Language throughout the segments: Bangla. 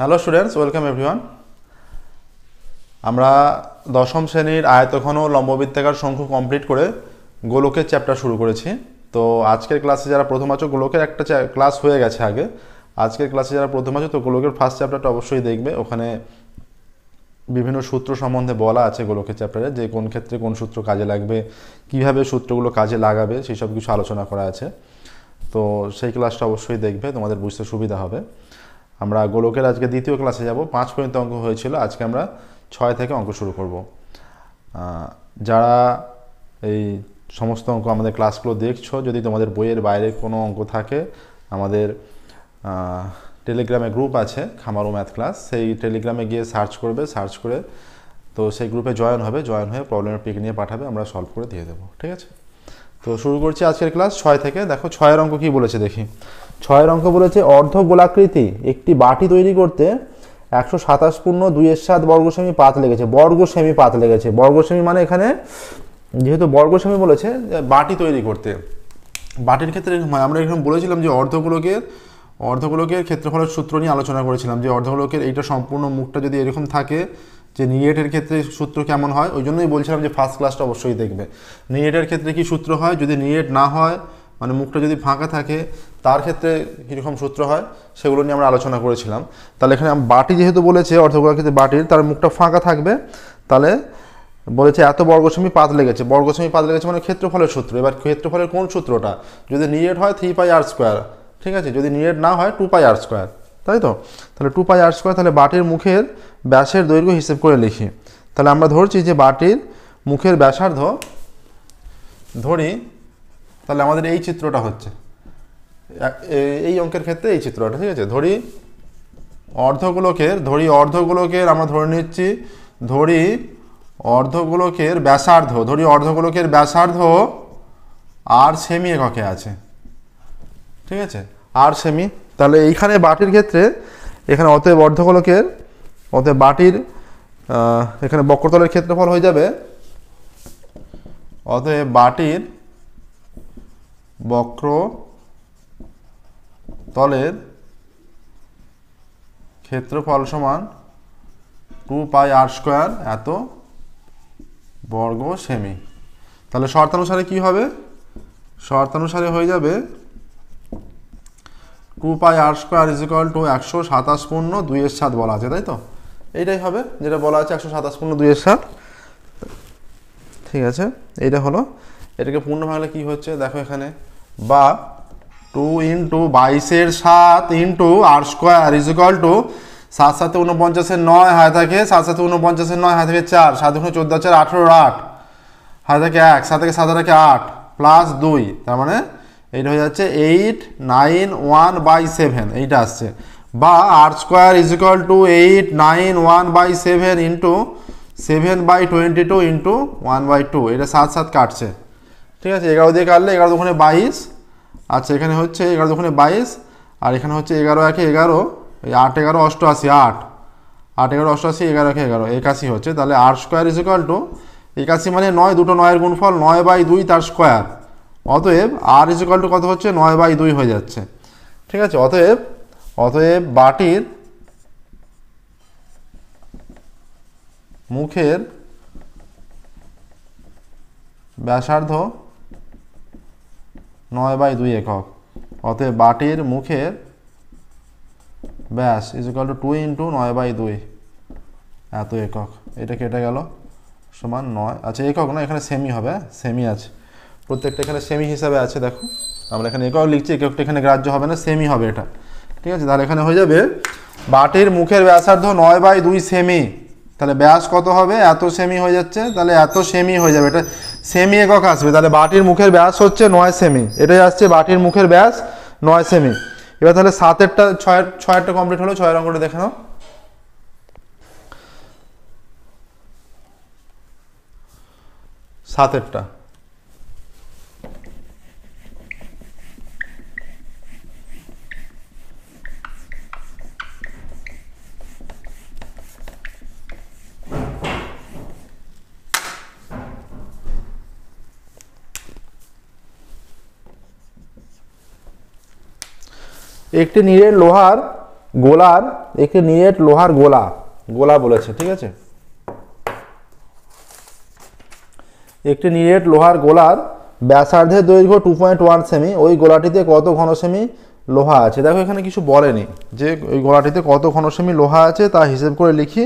Hello students, welcome everyone. আমরা দশম শ্রেণীর আয়তঘন ও লম্ববৃত্তাকার শঙ্কু কমপ্লিট করে গোলকের চ্যাপ্টার শুরু করেছি। তো আজকের ক্লাসে যারা প্রথম আছো, গোলকের একটা ক্লাস হয়ে গেছে আগে। আজকের ক্লাসে যারা প্রথম আছো, তো গোলকের ফার্স্ট চ্যাপ্টারটা অবশ্যই দেখবে। ওখানে বিভিন্ন সূত্র সম্বন্ধে বলা আছে গোলকের চ্যাপ্টারে, যে কোন ক্ষেত্রে কোন সূত্র কাজে লাগবে, কিভাবে সূত্রগুলো কাজে লাগাবে, সেই সব কিছু আলোচনা করা আছে। তো সেই ক্লাসটা অবশ্যই দেখবে, তোমাদের বুঝতে সুবিধা হবে। আমরা গোলকের আজকে দ্বিতীয় ক্লাসে যাব। 5 পর্যন্ত অঙ্ক হয়েছিল, আজকে আমরা 6 থেকে অঙ্ক শুরু করব। যারা এই সমস্ত অঙ্ক আমাদের ক্লাসগুলো দেখছো, যদি তোমাদের বইয়ের বাইরে কোনো অঙ্ক থাকে, আমাদের টেলিগ্রামে গ্রুপ আছে খামারু ম্যাথ ক্লাস, সেই টেলিগ্রামে গিয়ে সার্চ করবে, সার্চ করে তো সেই গ্রুপে জয়েন হয়ে প্রবলেমের পিক নিয়ে পাঠাবে, আমরা সলভ করে দিয়ে দেবো। ঠিক আছে, তো শুরু করছি আজকের ক্লাস 6 থেকে। দেখো 6 অঙ্ক কি বলেছে দেখি। 6 অঙ্ক বলেছে, অর্ধ গোলাকৃতি একটি বাটি তৈরি করতে 127.2 বর্গ সেমি পাত লেগেছে। বর্গ সেমি পাত লেগেছে, বর্গ সেমি মানে এখানে যেহেতু বর্গ সেমি বলেছে, বাটি তৈরি করতে, বাটির ক্ষেত্রে আমরা এখানে বলেছিলাম যে অর্ধগোলকের ক্ষেত্রফলের সূত্র নিয়ে আলোচনা করেছিলাম, যে অর্ধগোলকের এইটা সম্পূর্ণ মুখটা যদি এরকম থাকে, যে নিরেটের ক্ষেত্রে সূত্র কেমন হয়, ওই জন্যই বলছিলাম যে ফার্স্ট ক্লাসটা অবশ্যই দেখবে। নিরেটের ক্ষেত্রে কি সূত্র হয়, যদি নিরেট না হয়, মানে মুখটা যদি ফাঁকা থাকে, তার ক্ষেত্রে কীরকম সূত্র হয়, সেগুলো নিয়ে আমরা আলোচনা করেছিলাম। তাহলে এখানে বাটি যেহেতু বলেছে, অর্ধগোলার ক্ষেত্রে বাটির তার মুখটা ফাঁকা থাকবে, তাহলে বলেছে এত বর্গসেমি পাত লেগেছে। বর্গসেমি পাত লেগেছে মানে ক্ষেত্রফলের সূত্র। এবার ক্ষেত্রফলের কোন সূত্রটা, যদি নিরেট হয় 3πr², ঠিক আছে, যদি নিরেট না হয় 2πr², তাই তো। তাহলে 2πr², তাহলে বাটির মুখের ব্যাসের দৈর্ঘ্য হিসেব করে লিখি। তাহলে আমরা ধরছি যে বাটির মুখের ব্যাসার্ধ ধরি, তাহলে আমাদের এই চিত্রটা হচ্ছে, এই অঙ্কের ক্ষেত্রে এই চিত্রটা, ঠিক আছে। ধরি অর্ধগোলকের আমরা ধরে নিচ্ছি, অর্ধগোলকের ব্যাসার্ধ আর সেমি এককে আছে, ঠিক আছে, আর সেমি। তাহলে এইখানে বাটির ক্ষেত্রে এখানে অতএব বাটির এখানে বক্রতলের ক্ষেত্রফল হয়ে যাবে, অতএব বাটির বক্রতলের ক্ষেত্রফল সমান 2πr² এত বর্গ সেমি। তাহলে শর্তানুসারে কি হবে, শর্তানুসারে হয়ে যাবে 2πr² = 127.2 বলা আছে, তাই তো। এইটাই হবে যেটা বলা আছে, 127.2। ঠিক আছে, এইটা হলো। এটাকে পূর্ণ ভাঙলে কি হচ্ছে দেখো এখানে, বা 2 × 22/7 × r² = 7 7 49 9 হাতে থাকে, 7 7 49 9 হাতে থাকে 4, 7 × 14 4 18 8 হাতে থাকে 1, 7 থেকে 7 থাকে 8 প্লাস 2, তার মানে এইটা হয়ে যাচ্ছে 891/7, এইটা আসছে। বা r² = 891/7 × 7/22 × 1/2, এটা 7 7 কাটছে, ঠিক আছে। 11 দিয়ে কাটলে 11 দুগুণে 22, আচ্ছা এখানে হচ্ছে 11 দুগুণে 22, আর এখানে হচ্ছে 11 1 11, এই 8 11 88, 8 8 11 88, 11 1 11 81 হচ্ছে। তাহলে r² = 81 মানে 9, দুটো 9 এর গুণফল 9/2 তার স্কোয়ার। অতএব r = কত হচ্ছে, 9/2 হয়ে যাচ্ছে, ঠিক আছে। অতএব বাটির মুখের ব্যাসার্ধ 9/2 একক। অতএব বাটির মুখের ব্যাস = 2 × 9/2 এত একক। এটা কেটে গেল, সমান 9। আচ্ছা একক না, এখানে সেমি হবে, সেমি আছে, প্রত্যেকটা এখানে সেমি হিসাবে আছে। দেখো আমরা এখানে একক লিখছি, এককটা এখানে গ্রাহ্য হবে না, সেমি হবে এটা, ঠিক আছে। তাহলে এখানে হয়ে যাবে বাটির মুখের ব্যাসার্ধ 9/2 সেমি। তাহলে ব্যাস কত হবে, এত সেমি হয়ে যাচ্ছে, তাহলে এত সেমি হয়ে যাবে, এটা সেমি একক আসবে। তাহলে বাটির মুখের ব্যাস হচ্ছে 9 সেমি, এটাই আসছে বাটির মুখের ব্যাস 9 সেমি। এবার তাহলে 7এরটা 6এরটা কমপ্লিট হলো। 6এর অঙ্কটা দেখে নাও। 7এরটা একটি নিরেট লোহার গোলার একটি নিরেট লোহার গোলা বলেছে, ঠিক আছে। একটি নিরেট লোহার গোলার ব্যাসার্ধের দৈর্ঘ্য 2.1 সেমি, ওই গোলাটিতে কত ঘন সেমি লোহা আছে। দেখো এখানে কিছু বলেনি যে ওই গোলাটিতে কত ঘন সেমি লোহা আছে তা হিসেব করে লিখি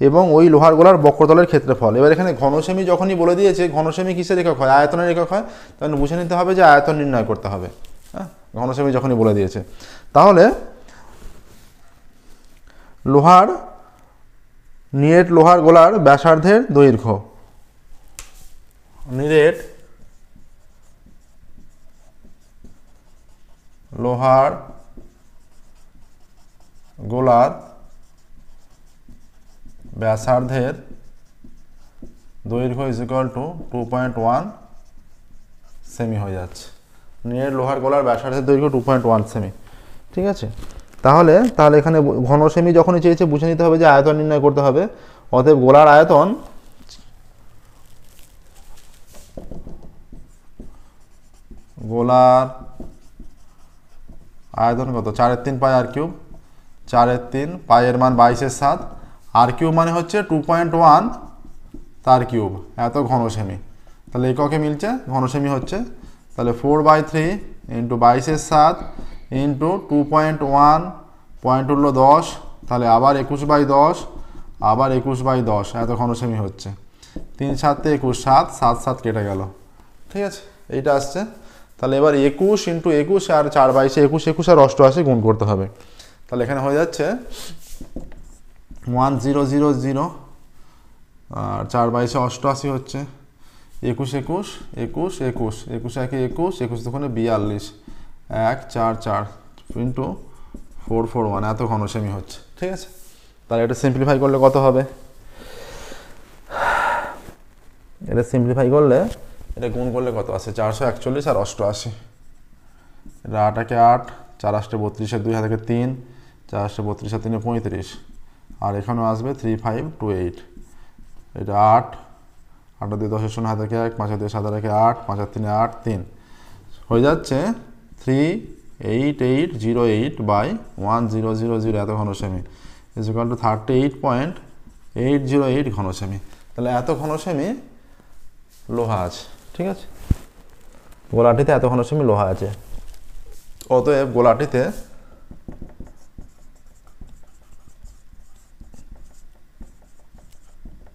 এবং ওই লোহার গোলার বক্রতলের ক্ষেত্রফল। এবার এখানে ঘন সেমি যখনই বলে দিয়েছে, ঘন সেমি কিসের একক হয়? আয়তনের একক হয়। তাহলে বুঝে নিতে হবে যে আয়তন নির্ণয় করতে হবে। হ্যাঁ, ঘন সেমি যখনই বলে দিয়েছে, তাহলে নিরেট লোহার গোলার ব্যাসার্ধের দৈর্ঘ্য, নিরেট লোহার গোলার ব্যাসার্ধের দৈর্ঘ্য ইজ ইকুয়াল টু 2.1 সেমি হয়ে যাচ্ছে। নিরেট লোহার গোলার ব্যাসার্ধের দৈর্ঘ্য 2.1 সেমি, ঠিক আছে। তাহলে এখানে ঘন সেমি যখনই চেয়েছে বুঝে নিতে হবে যে আয়তন নির্ণয় করতে হবে। অতএব গোলার আয়তন কত? 4/3 পাই আর কিউব। 4/3 পাইয়ের মান 22/7, আর কিউব মানে হচ্ছে 2.1 তার কিউব, এত ঘন সেমি। তাহলে এককে মিলছে, ঘন সেমি হচ্ছে। তাহলে 4/3 ইন্টু 22/7 ইন্টু 2.1, পয়েন্ট হলো 10, তাহলে আবার 21/10, আবার 21/10, এত ঘন সেমি হচ্ছে। 3 7 21, 7 7 7 কেটে গেল, ঠিক আছে। এইটা আসছে। তাহলে এবার 21 ইন্টু 21 আর 4/22, 21 আর 88 গুণ করতে হবে। তাহলে এখানে হয়ে যাচ্ছে 1000, আর 4/22 88 হচ্ছে 21 21 21 21 21 1 21 21 দোকানে 42, 1 4 4 ইন্টু 441, এত ঘন সেমি হচ্ছে, ঠিক আছে। তাহলে এটা সিম্পলিফাই করলে কত হবে? এটা সিম্পলিফাই করলে, এটা গুণ করলে কত আসে? 441 আর 88। এটা 8 একে 8, 4 8 32, 2 হাতে 3, 4 8 32 আর 3 35, আর এখানেও আসবে 3528। এটা 8 8 2 10 0 হাতে 1, 5 2 7 রেখে 8, 5 3 8 3 হয়ে যাচ্ছে 38808/1000, এত ঘন সেমি ইজ ইকুয়াল টু 38.808 ঘন সেমি। তাহলে এত ঘন সেমি লোহা আছে, ঠিক আছে। গোলাটিতে এত ঘন সেমি লোহা আছে। অতএব গোলাটিতে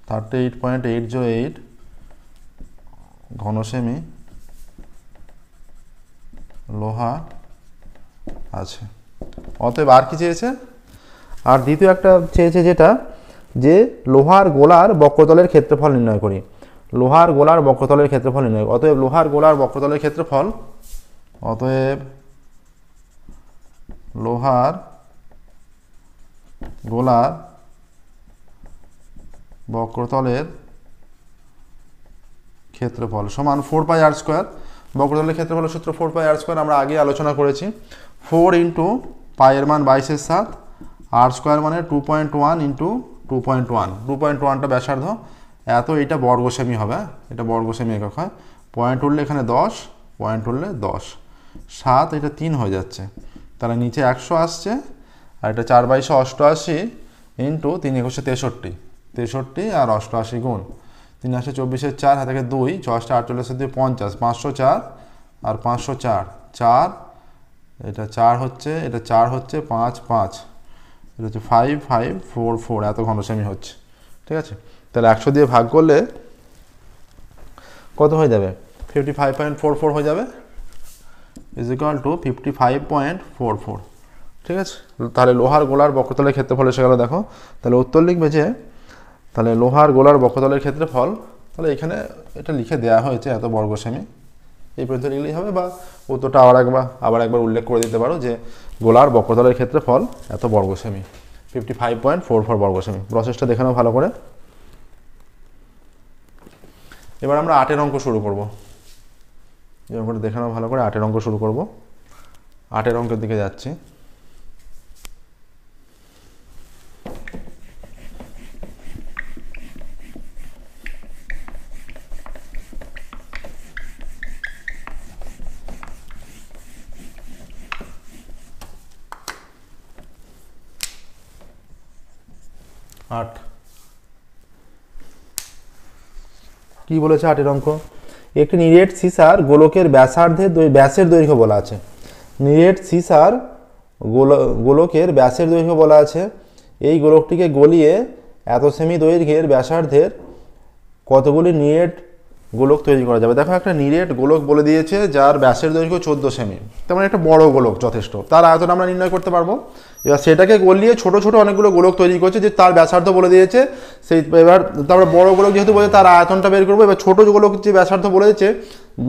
(38.808) ঘন সেমি লোহা আছে। অতএব আর কি চেয়েছে? আর দ্বিতীয় একটা চেয়েছে, যেটা যে লোহার গোলার বক্রতলের ক্ষেত্রফল নির্ণয় করি। লোহার গোলার বক্রতলের ক্ষেত্রফল নির্ণয়। অতএব লোহার গোলার বক্রতলের ক্ষেত্রফল, অতএব লোহার গোলার বক্রতলের ক্ষেত্রফল সমান 4πr²। বক্রতলের ক্ষেত্রফলের সূত্র 4πr², আমরা আগে আলোচনা করেছি। 4 ইন্টু পায়ের মান 22/7, r² মানে 2.1 ইন্টু 2.1, 2.1টা ব্যাসার্ধ, এত এইটা বর্গ সেমি হবে। এটা বর্গ সেমি একক হয়। পয়েন্ট উঠলে এখানে 10, পয়েন্ট উঠলে 10, 7, এটা 3 হয়ে যাচ্ছে। তাহলে নিচে 100 আসছে, আর এটা 4/22 ইন্টু 3 21 63, 63 আর 88 গুণ 3 আসে 24 4 হাতে 2, 6 48 2 50, 504 আর 504, 4, এটা 4 হচ্ছে, এটা 4 হচ্ছে, 5 5, এটা হচ্ছে 5 5 4 4, এত ঘন সেমি হচ্ছে, ঠিক আছে। তাহলে 100 দিয়ে ভাগ করলে কত হয়ে যাবে? 55.44 হয়ে যাবে, ইজ ইকুয়াল টু 55.44, ঠিক আছে। তাহলে লোহার গোলার বক্রতলের ক্ষেত্রফল এসে গেল। দেখো তাহলে উত্তর লিখবে যে, তাহলে লোহার গোলার বক্রতলের ক্ষেত্রফল, তাহলে এখানে এটা লিখে দেওয়া হয়েছে এত বর্গ সেমি, এই পর্যন্ত লিখলেই হবে। বা উত্তরটা আবার একবার উল্লেখ করে দিতে পারো যে গোলার বক্রতলের ক্ষেত্রফল এত বর্গ সেমি, 55.44 বর্গ সেমি। প্রসেসটা দেখে নাও ভালো করে। এবার আমরা 8 অঙ্ক শুরু করব। এই অঙ্কটা দেখে নাও ভালো করে। 8 অঙ্ক শুরু করব। 8 অঙ্কের দিকে যাচ্ছি। 8 কি বলেছে 8 এর অঙ্ক? একটি নিরেট সিসার গোলকের ব্যাসের দৈর্ঘ্য বলা আছে। নিরেট সিসার গোলকের ব্যাসের দৈর্ঘ্য বলা আছে। এই গোলকটিকে গলিয়ে এত সেমি দৈর্ঘ্যের ব্যাসার্ধের কতগুলি নিরেট গোলক তৈরি করা যাবে। দেখো একটা নিরেট গোলক বলে দিয়েছে যার ব্যাসের দৈর্ঘ্য 14 সেমি, তার মানে একটা বড় গোলক যথেষ্ট, তার আয়তন আমরা নির্ণয় করতে পারবো। এবার সেটাকে গলিয়ে ছোট ছোট অনেকগুলো গোলক তৈরি করছে, যে তার ব্যাসার্ধ বলে দিয়েছে সেই, এবার তারপরে বড় গোলক যেহেতু বলেছে তার আয়তনটা বের করবো। এবার ছোট গোলক যে ব্যাসার্ধ বলেছে,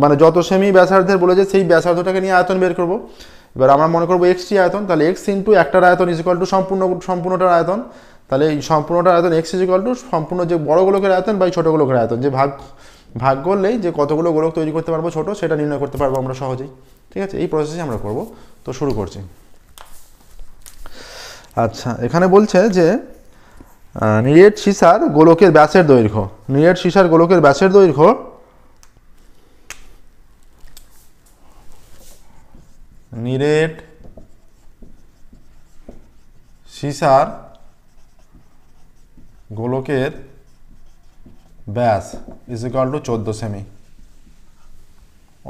মানে যত সেমি ব্যাসার্ধের বলেছে সেই ব্যাসার্ধটাকে নিয়ে আয়তন বের করবো। এবার আমরা মনে করবো এক্সটি আয়তন, তাহলে এক্স ইন্টু একটার আয়তন ইজ ইকুয়াল টু সম্পূর্ণটার আয়তন। তাহলে এই সম্পূর্ণটার আয়তন এক্স ইজ ইকুয়াল টু সম্পূর্ণ যে বড় গোলকের আয়তন বা ছোট গোলকের আয়তন, যে ভাগ করলেই যে কতগুলো গোলক তৈরি করতে পারবো ছোট, সেটা নির্ণয় করতে পারবো আমরা সহজেই। ঠিক আছে, এই প্রসেসই আমরা করব। তো শুরু করছি। আচ্ছা, এখানে বলছে যে নিরেট সিসার গোলকের ব্যাসের দৈর্ঘ্য, নিরেট সিসার গোলকের ব্যাসের দৈর্ঘ্য নিরেট সিসার গোলকের ব্যাস ইজ ইকুয়াল টু 14 সেমি।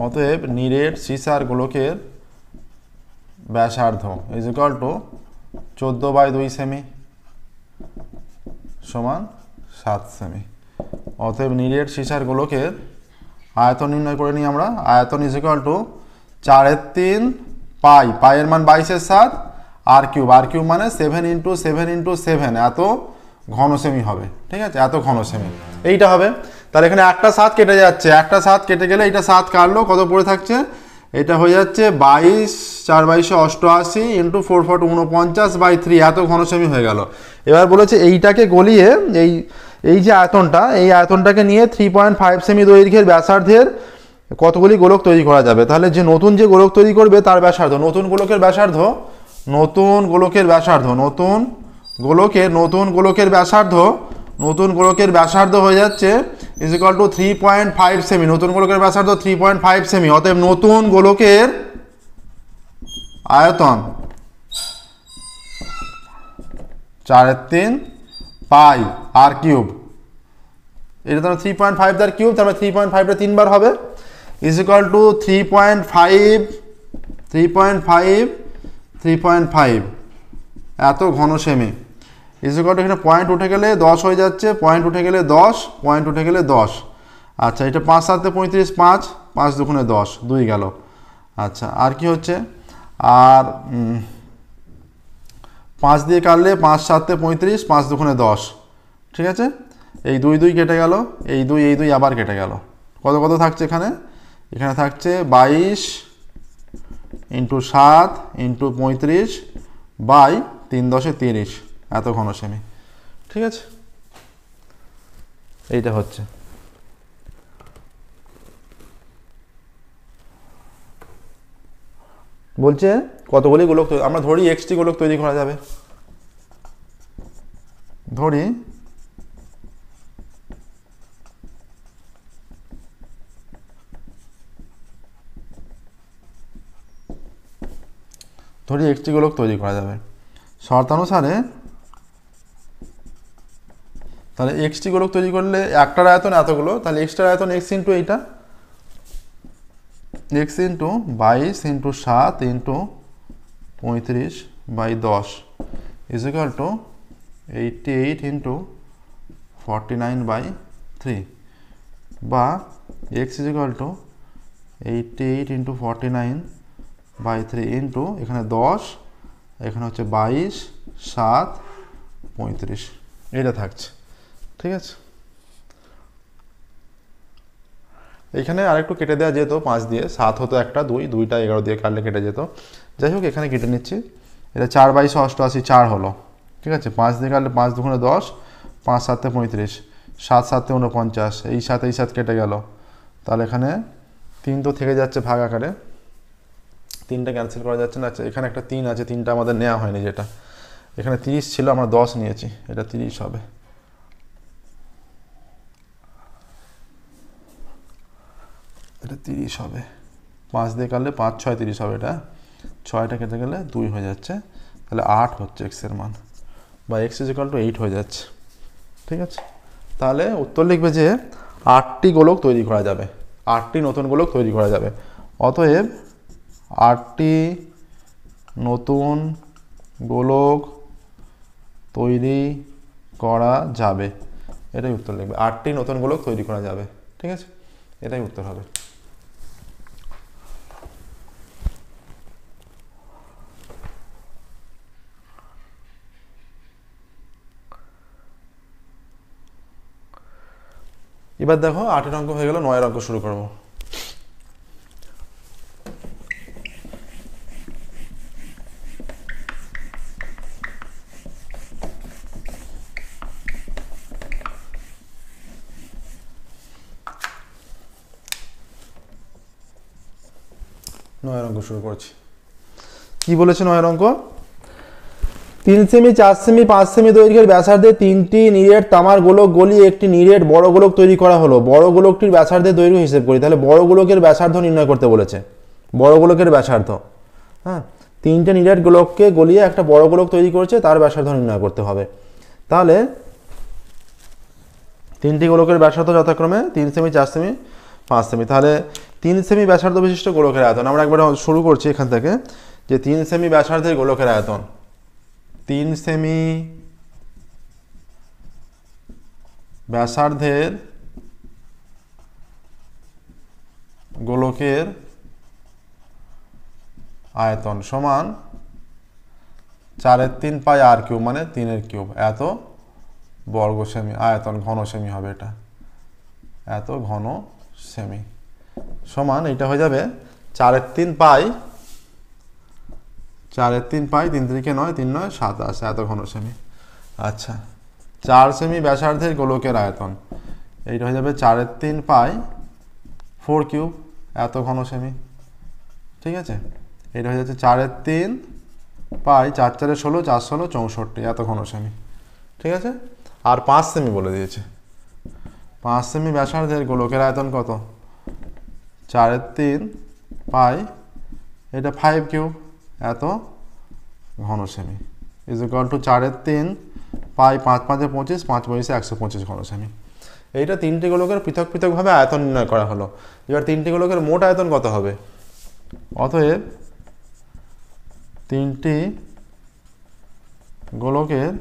অতএব নিরেট সিসার গোলকের ব্যাসার্ধ ইজ ইকুয়াল টু 14/2 সেমি সমান 7 সেমি। অতএব নিরেট সিসার গোলকের আয়তন নির্ণয় করে নিই আমরা। আয়তন ইজ ইকুয়াল টু 4/3 পাই, পাইয়ের মান 22/7, আর কিউব মানে 7 × 7 × 7 এত ঘন সেমি হবে। ঠিক আছে, এত ঘন সেমি এইটা হবে। তাহলে এখানে একটা 7 কেটে যাচ্ছে, একটা 7 কেটে গেলে এটা 7 কাটলো, কত পড়ে থাকছে? এটা হয়ে যাচ্ছে 22, 4 × 22 88 × 4 × 4 49/3 এত ঘন সেমি হয়ে গেল। এবার বলেছে এইটাকে গলিয়ে এই যে আয়তনটা, এই আয়তনটাকে নিয়ে 3.5 সেমি দৈর্ঘ্যের ব্যাসার্ধের কতগুলি গোলক তৈরি করা যাবে। তাহলে যে নতুন যে গোলক তৈরি করবে তার ব্যাসার্ধ, নতুন গোলকের ব্যাসার্ধ হয়ে যাচ্ছে ইজ ইকুয়াল টু 3.5 সেমি। নতুন গোলকের ব্যাসার্ধ 3.5 সেমি। অতএব নতুন গোলকের আয়তন 4/3 পাই আর কিউব, এটা তো 3.5 তার কিউব, তারপরে 3.5টা 3 বার হবে, ইজ ইকুয়াল টু 3.5 এত ঘন সেমি। ইজ ইকুয়াল টু এখানে পয়েন্ট উঠে গেলে 10 হয়ে যাচ্ছে, পয়েন্ট উঠে গেলে 10, পয়েন্ট উঠে গেলে 10। আচ্ছা, এটা 5 × 7 = 35, 5 × 2 = 10, 2 গেল। আচ্ছা, আর কি হচ্ছে? আর 5 দিয়ে কাটলে 5 × 7 = 35, 5 × 2 = 10। ঠিক আছে, এই 2 কেটে গেল, এই 2 আবার কেটে গেল। কত থাকছে এখানে? এখানে থাকছে 22 × 7 × 35 / 3 × 30 এত ঘন সেমি। ঠিক আছে, এইটা হচ্ছে। বলছে কতগুলি গোলক আমরা ধরি এক্সটি গোলক তৈরি করা যাবে। ধরি এক্সটি গোলক তৈরি করা যাবে শর্তানুসারে। তাহলে এক্সটি গোলক তৈরি করলে একটার আয়তন এতগুলো, তাহলে এক্সটার আয়তন এক্স ইন্টু এইটা, x into 22 × 7 × 35/10 is equal two 88 × 49/3, বা x is equal two 88 × 49/3 into এখানে 10, এখানে হচ্ছে 22, 7, 35 এটা থাকছে। ঠিক আছে, এখানে আরেকটু কেটে দেওয়া যেত, 5 দিয়ে 7 হতো একটা, 2টা 11 দিয়ে কাটলে কেটে যেত। যাই হোক, এখানে কেটে নিচ্ছি। এটা 4 × 22 = 88, 4 হলো। ঠিক আছে, 5 দিয়ে কাটলে 5 × 2 = 10, 5 × 7 = 35, 7 × 7 = 49, এই 7 কেটে গেল। তাহলে এখানে 3 তো থেকে যাচ্ছে ভাগ আকারে, 3টা ক্যান্সেল করা যাচ্ছে না। এখানে একটা 3 আছে, 3টা আমাদের নেওয়া হয়নি, যেটা এখানে 30 ছিল আমরা 10 নিয়েছি, এটা 30 হবে। এটা 30 হবে। 5 দিয়ে কাটলে 5 × 6 = 30 হবে। এটা 6টা কেটে গেলে 2 হয়ে যাচ্ছে, তাহলে 8 হচ্ছে এক্স এর মান, বা এক্স ইজ ইকুয়াল টু 8 হয়ে যাচ্ছে। ঠিক আছে, তাহলে উত্তর লিখবে যে 8টি গোলক তৈরি করা যাবে, 8টি নতুন গোলক তৈরি করা যাবে। অতএব 8টি নতুন গোলক তৈরি করা যাবে, এটাই উত্তর লিখবে। 8টি নতুন গোলক তৈরি করা যাবে, ঠিক আছে, এটাই উত্তর হবে। এবার দেখো 8এর অঙ্ক হয়ে গেল, 9এর অঙ্ক শুরু করবো। নয়ের অঙ্ক শুরু করছি। কি বলেছে নয়ের অঙ্ক? 3 সেমি, 4 সেমি, 5 সেমি দৈর্ঘ্যের ব্যাসার্ধে 3টি নিরেট তামার গোলক গলিয়ে একটি নিরেট বড় গোলক তৈরি করা হলো। বড় গোলকটির ব্যাসার্ধের দৈর্ঘ্য হিসেব করি। তাহলে বড় গোলকের ব্যাসার্ধ নির্ণয় করতে বলেছে, বড় গোলকের ব্যাসার্ধ। হ্যাঁ, 3টে নিরেট গোলককে গলিয়ে একটা বড় গোলক তৈরি করেছে, তার ব্যাসার্ধ নির্ণয় করতে হবে। তাহলে 3টি গোলকের ব্যাসার্ধ যথাক্রমে 3 সেমি, 4 সেমি, 5 সেমি। তাহলে 3 সেমি ব্যাসার্ধ বিশিষ্ট গোলকের আয়তন আমরা একবার শুরু করছি এখান থেকে, যে 3 সেমি ব্যাসার্ধের গোলকের আয়তন, 3 সেমি ব্যাসার্ধের গোলকের আয়তন সমান 4/3 পাই আর কিউব, মানে 3 কিউব, এত বর্গ সেমি। আয়তন ঘন সেমি হবে, এটা এত ঘন সেমি, সমান এটা হয়ে যাবে 4/3 পাই, 4/3 পাই, 3 3 9, 3 9 27, এত ঘন সেমি। আচ্ছা, 4 সেমি ব্যাসার্ধের গোলকের আয়তন, এইটা হয়ে যাবে 4/3 পাই 4 কিউব, এত ঘন সেমি। ঠিক আছে, এটা হয়ে যাচ্ছে 4/3 পাই 4 4 16, 4 16 64, এত ঘন সেমি। ঠিক আছে, আর 5 সেমি বলে দিয়েছে। 5 সেমি ব্যাসার্ধের গোলকের আয়তন কত? 4/3 পাই, এটা 5 কিউব, এত ঘন সেমি, ইজ ইকুয়াল টু 4/3 পাই 5 5 25, 5 25 125 ঘন সেমি। এইটা 3টি গোলকের পৃথক পৃথকভাবে আয়তন নির্ণয় করা হলো। এবার 3টি গোলকের মোট আয়তন কত হবে? অতএব 3টি গোলকের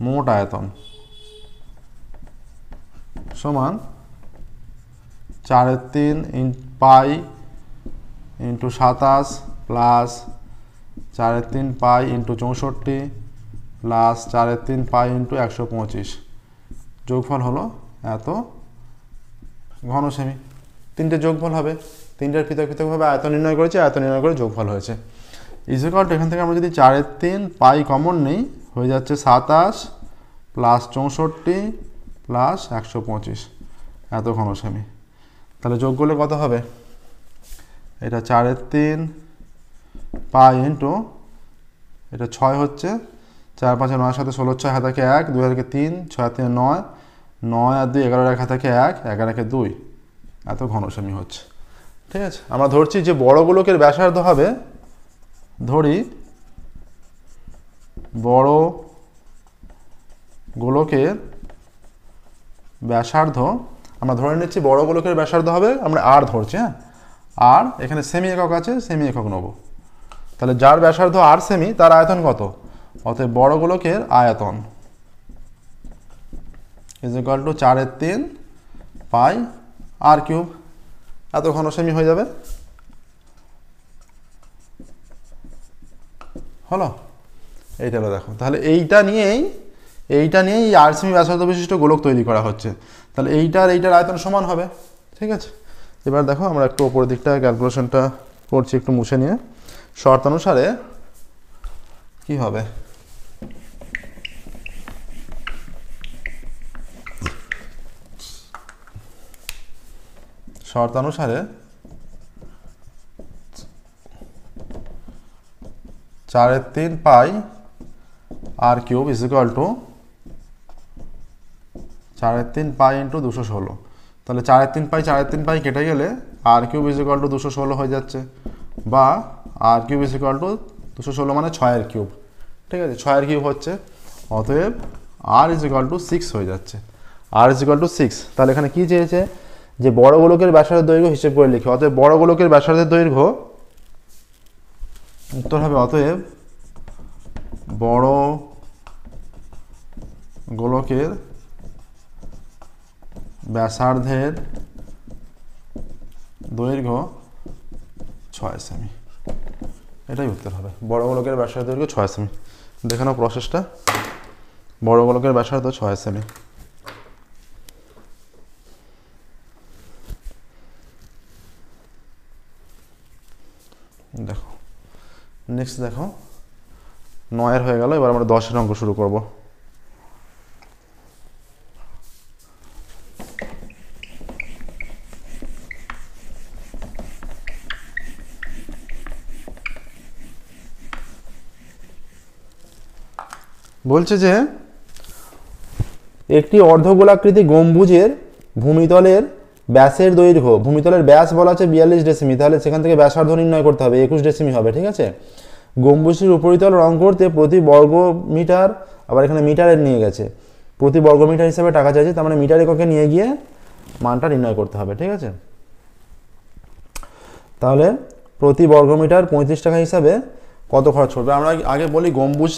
মোট আয়তন সমান 4/3 pi into 27 plus 4/3 pi into 64 plus 4/3 pi into 125, যোগফল হলো এত ঘন সেমি। 3টে যোগফল হবে, 3টার পৃথক পৃথকভাবে আয়তন নির্ণয় করেছে, আয়তন নির্ণয় করে যোগফল হয়েছে। ইজ ইকুয়াল টু এখান থেকে আমরা যদি 4/3 পাই কমন নেই, হয়ে যাচ্ছে 27 প্লাস 64 প্লাস 125, এত ঘন সেমি। তাহলে যোগ করলে কত হবে? এটা 4/3 পাই ইন্টু, এটা 6 হচ্ছে, 4 5 9 7 16, 6 হাতে 1, 2 হাতে 3, 6 3 9, 9 আর 2 11, 1 হাতে 1, 11 2, এত ঘন সেমি হচ্ছে। ঠিক আছে, আমরা ধরছি যে বড় গোলকের ব্যাসার্ধ হবে, ধরি বড় গোলকের ব্যাসার্ধ, আমরা ধরে নিচ্ছি বড় গোলকের ব্যাসার্ধ হবে, আমরা আর ধরছি। হ্যাঁ, আর এখানে সেমি একক আছে, সেমি একক নেব। তাহলে যার ব্যাসার্ধ আর সেমি, তার আয়তন কত? অতএব বড় গোলকের আয়তন is equal to 4/3 pi r cube, এত ঘন সেমি হয়ে যাবে। হলো, এইটা হলো, দেখো তাহলে এইটা নিয়েই এই আর সেমি ব্যাসার্ধ বিশিষ্ট গোলক তৈরি করা হচ্ছে। তাহলে এইটার আয়তন সমান হবে। ঠিক আছে, এবার দেখো আমরা একটু ওপরের দিকটা ক্যালকুলেশনটা করছি, একটু মুছে নিয়ে। শর্ত অনুসারে কি হবে? শর্ত অনুসারে 4/3 pi r cube is equal to 4/3 pi into 216। তাহলে 4/3 পাই কেটে গেলে r cube is equal to 216 হয়ে যাচ্ছে, বা r cube is equal to 216 মানে 6 কিউব। ঠিক আছে, 6 কিউব হচ্ছে। অতএব আর ইজ ইকুয়াল টু 6 হয়ে যাচ্ছে, আর ইজ ইকুয়াল টু 6। তাহলে এখানে কি চেয়েছে যে বড় গোলকের ব্যাসার্ধের দৈর্ঘ্য হিসেব করে লিখি। অতএব বড় গোলকের ব্যাসার্ধের দৈর্ঘ্য উত্তর হবে অতএব বড় গোলকের ব্যাসার্ধের দৈর্ঘ্য 6 সেমি। এটাই উত্তর হবে, বড় গোলকের ব্যাসার্ধের দৈর্ঘ্য 6 সেমি। দেখে নাও প্রসেসটা, বড় গোলকের ব্যাসার্ধ 6 সেমি। দেখো নেক্সট দেখো 9 হয়ে গেল, এবার আমরা 10 অঙ্ক শুরু করব। বলছে যে একটি অর্ধগোলাকৃতি গম্বুজের ভূমিতলের ব্যাসের দৈর্ঘ্য, ভূমিতলের ব্যাস বলা আছে 42 ডেসিমি, তাহলে সেখান থেকে ব্যাসার্ধ নির্ণয় করতে হবে, 21 ডেসিমি হবে। ঠিক আছে, গম্বুজটির উপরিতল রং করতে প্রতি বর্গ মিটার, আবার এখানে মিটারের নিয়ে গেছে, প্রতি বর্গ মিটার হিসাবে টাকা চাইছে, তার মানে মিটার এককে নিয়ে গিয়ে মানটা নির্ণয় করতে হবে। ঠিক আছে, তাহলে প্রতি বর্গ মিটার 35 টাকা হিসাবে কত খরচ পড়বে। আমরা আগে বলি গম্বুজ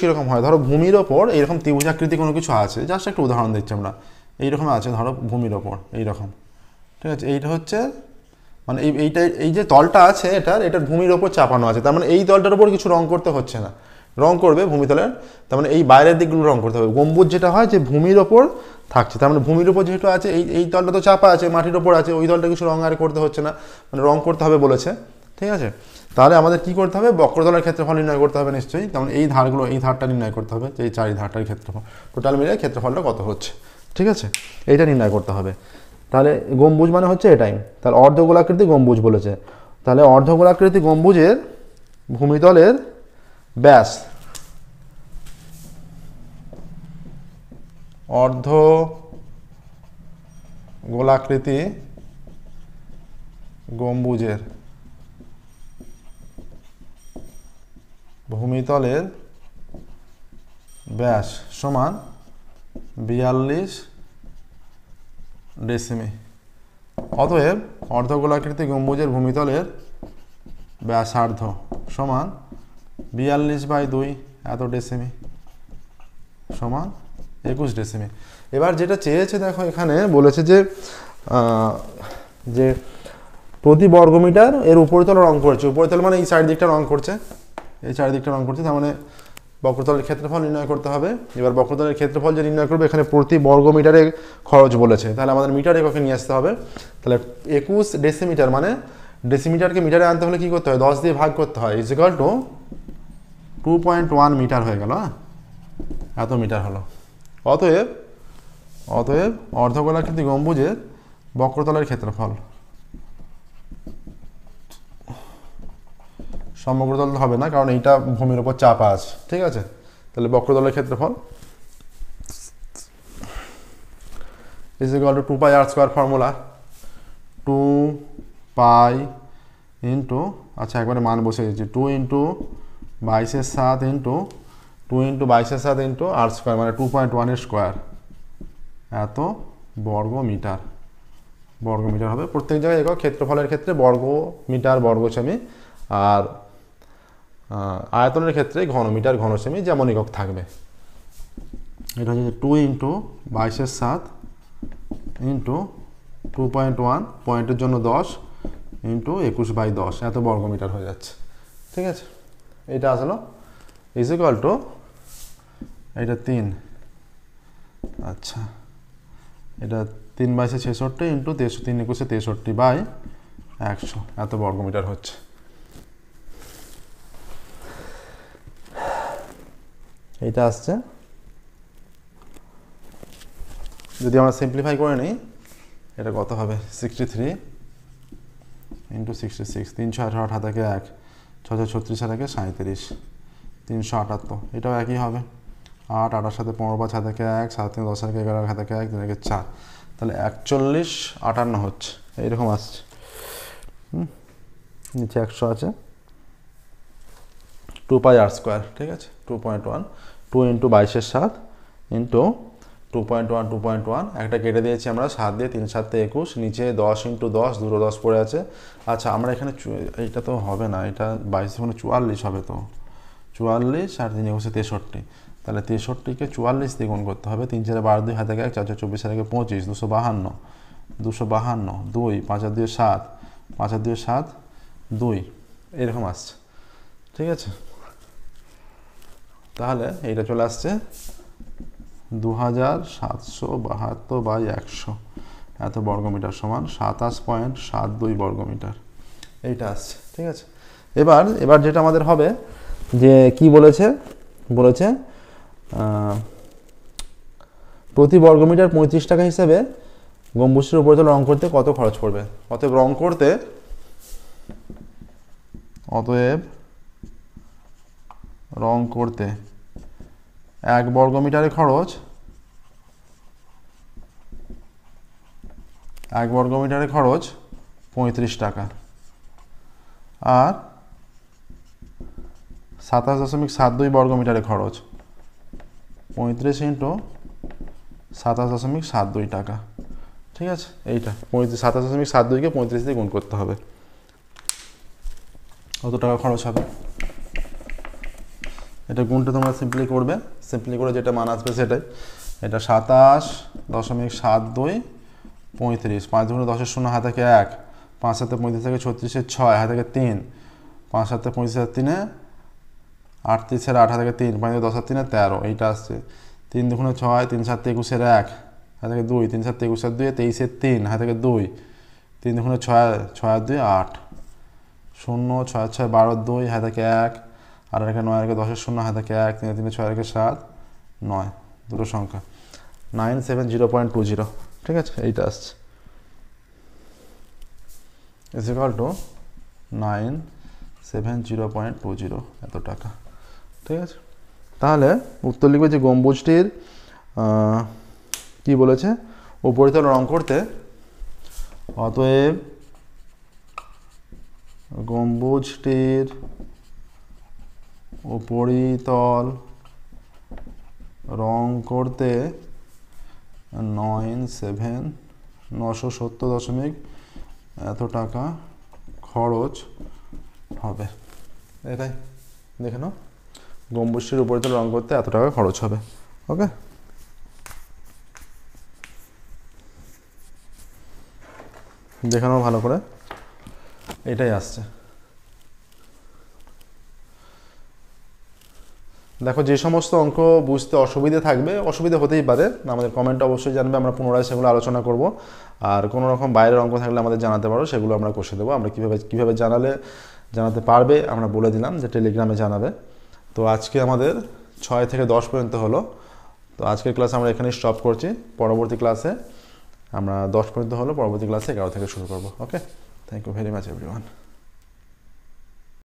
কীরকম হয়। ধরো ভূমির ওপর এইরকম ত্রিভুজাকৃতি কোনো কিছু আছে, জাস্ট একটা উদাহরণ দিচ্ছি আমরা, এইরকম আছে ধরো ভূমির ওপর এইরকম। ঠিক আছে, এইটা হচ্ছে মানে এই যে তলটা আছে এটার ভূমির ওপর চাপানো আছে, তার মানে এই তলটার উপর কিছু রং করতে হচ্ছে না, রং করবে ভূমিতলের, তার মানে এই বাইরের দিকগুলো রং করতে হবে। গম্বুজ যেটা হয় যে ভূমির ওপর থাকছে, তার মানে ভূমির ওপর যেহেতু আছে এই তলটা তো চাপা আছে, মাটির ওপর আছে, ওই তলটা কিছু রং আর করতে হচ্ছে না, মানে রং করতে হবে বলেছে। ঠিক আছে, তাহলে আমাদের কি করতে হবে, বক্রতলের ক্ষেত্রফল নির্ণয় করতে হবে নিশ্চয়ই। তেমন এই ধারটা নির্ণয় করতে হবে, যে এই 4 ধারটার ক্ষেত্রফল, টোটাল মিলিয়ে ক্ষেত্রফলটা কত হচ্ছে। ঠিক আছে, এইটা নির্ণয় করতে হবে। তাহলে গম্বুজ মানে হচ্ছে এটাই, তাহলে অর্ধগোলাকৃতি গম্বুজ বলেছে, তাহলে অর্ধগোলাকৃতি গম্বুজের ভূমিতলের ব্যাস, অর্ধগোলাকৃতি গম্বুজের ভূমিতলের ব্যাস সমান 42 ডেসিমি। অতএব অর্ধগোলাকৃতি গম্বুজের ভূমিতলের ব্যাসার্ধ সমান 42/2 এত ডেসিমি সমান 21 ডেসিমি। এবার যেটা চেয়েছে দেখো, এখানে বলেছে যে প্রতি বর্গমিটার এর উপরিতল রং করছে, উপরিতল মানে এই চারিদিকটা রং করছে, এই চারিদিকটা রং করছে, তার মানে বক্রতলের ক্ষেত্রফল নির্ণয় করতে হবে। এবার বক্রতলের ক্ষেত্রফল যে নির্ণয় করবে, এখানে প্রতি বর্গ মিটারে খরচ বলেছে, তাহলে আমাদের মিটার এককে নিয়ে আসতে হবে। তাহলে 21 ডেসিমিটার মানে ডেসিমিটারকে মিটারে আনতে হলে কি করতে হয়, 10 দিয়ে ভাগ করতে হয়, ইজ ইকুয়াল টু 2.1 মিটার হয়ে গেল। এত মিটার হলো। অতএব অর্ধগোলাকৃতি গম্বুজের বক্রতলের ক্ষেত্রফল, সমগ্রতল হবে না কারণ এইটা ভূমির উপর চাপা আছে। ঠিক আছে, তাহলে বক্রতলের ক্ষেত্রফল is equal to 2πr² formula, 2π into, আচ্ছা একবারে মান বসে গেছি, 2 × 22/7 ইন্টু 2 × 22/7 ইন্টু r², মানে 2.1 এর স্কোয়ার, এত বর্গ মিটার হবে। প্রত্যেক জায়গায় একক, ক্ষেত্রফলের ক্ষেত্রে বর্গ মিটার বর্গ সেমি, আর আয়তনের ক্ষেত্রে ঘনমিটার ঘন সেমি যেমন একক থাকবে। এটা হচ্ছে 2 × 22/7 ইন্টু 2.1, পয়েন্টের জন্য 10 ইন্টু 21/10 এত বর্গমিটার হয়ে যাচ্ছে। ঠিক আছে, এটা আসলো ইজ ইকুয়াল টু, এটা 3, আচ্ছা এটা 3/66 ইন্টু 3×63=63/100 এত বর্গমিটার হচ্ছে। এইটা আসছে, যদি আমরা সিম্পলিফাই করে নিই এটা কত হবে, 63 × 66, 318 থেকে 1, 636 থেকে 37, 378, এটাও একই হবে। 8 8 সাথে 15 5 থেকে 1, 7 থেকে 10 থেকে 11 থেকে 1, 3 থেকে 4, তাহলে 4158 হচ্ছে, এইরকম আসছে। নিচে 100 আছে, 2πr²। ঠিক আছে, 2.1, 2 × 22/7 ইন্টু 2.1 2.1 একটা কেটে দিয়েছি আমরা 7 দিয়ে, 3 7 21, নিচে 10 ইন্টু 10, দুটো 10 পড়ে আছে। আচ্ছা আমরা এখানে এটা তো হবে না, এটা 22 মানে 44 হবে, তো 44 আর 3 21 63, তাহলে 63কে 44 দিয়ে গুণ করতে হবে। 3 4 12 2 হাতে 1, 4 4 24 হাতে 25, 252 252, 2 5 আর 2 7, 5 আর 2 7, 2 এরকম আসছে, ঠিক আছে। তাহলে এইটা চলে আসছে 2772/100 এত বর্গমিটার সমান 27.72 বর্গমিটার, এইটা আসছে, ঠিক আছে। এবার যেটা আমাদের হবে যে কি বলেছে প্রতি বর্গমিটার 35 টাকা হিসাবে গম্বুজটির উপরিতল রং করতে কত খরচ পড়বে। অতএব রং করতে 1 বর্গমিটারে খরচ 35 টাকা, আর 27.72 বর্গমিটারে খরচ 35 ইন্টু 27.72 টাকা, ঠিক আছে। এইটা 27.72কে 35 দিয়ে গুণ করতে হবে, কত টাকা খরচ হবে। এটা গুণটা তোমরা সিম্পলি করবে, সিম্পলি করে যেটা মান আসবে সেটাই। এটা 27.72 35, 5 দুগুণে 10 0 হাতে থেকে 1, 5 7 35 থেকে 36 6 হাতে থেকে 3, 5 7 35 3 38 8 হাতে থেকে 3, 5 10 3 13, এইটা আসছে। 3 দুগুণে 6, 3 7 21 1 হাতে থেকে 2, 3 7 21 2 23 3 হাতে থেকে 2, 3 দুগুণে 6 6 2 8, 0 6 6 12 2 হাতে থেকে 1, আর এখানে 9 রেখে 10 0 হাতে থেকে 1, 3 3 6 রেখে 7 9, দুটো সংখ্যা 970.20, ঠিক আছে। এইটা আসছে ইজ ইকুয়াল টু 970.20 এত টাকা, ঠিক আছে। তাহলে উত্তর লিখবে যে গম্বুজটির কি বলেছে উপরিতল রং করতে, অতএব গম্বুজটির উপরিতল রং করতে 970 এত টাকা খরচ হবে। এটাই দেখে নাও, গম্বুজটির উপরিতল রং করতে এত টাকা খরচ হবে। ওকে, দেখে নাও ভালো করে, এটাই আসছে। দেখো যে সমস্ত অঙ্ক বুঝতে অসুবিধে থাকবে, অসুবিধা হতেই পারে, আমাদের কমেন্টে অবশ্যই জানবে, আমরা পুনরায় সেগুলো আলোচনা করব। আর কোনো রকম বাইরের অঙ্ক থাকলে আমাদের জানাতে পারো, সেগুলো আমরা কষে দেবো। আমরা কীভাবে জানাতে পারবে আমরা বলে দিলাম যে টেলিগ্রামে জানাবে। তো আজকে আমাদের 6 থেকে 10 পর্যন্ত হলো। তো আজকের ক্লাস আমরা এখানেই স্টপ করছি। পরবর্তী ক্লাসে আমরা 10 পর্যন্ত হলো, পরবর্তী ক্লাসে 11 থেকে শুরু করবো। Okay, thank you very much everyone.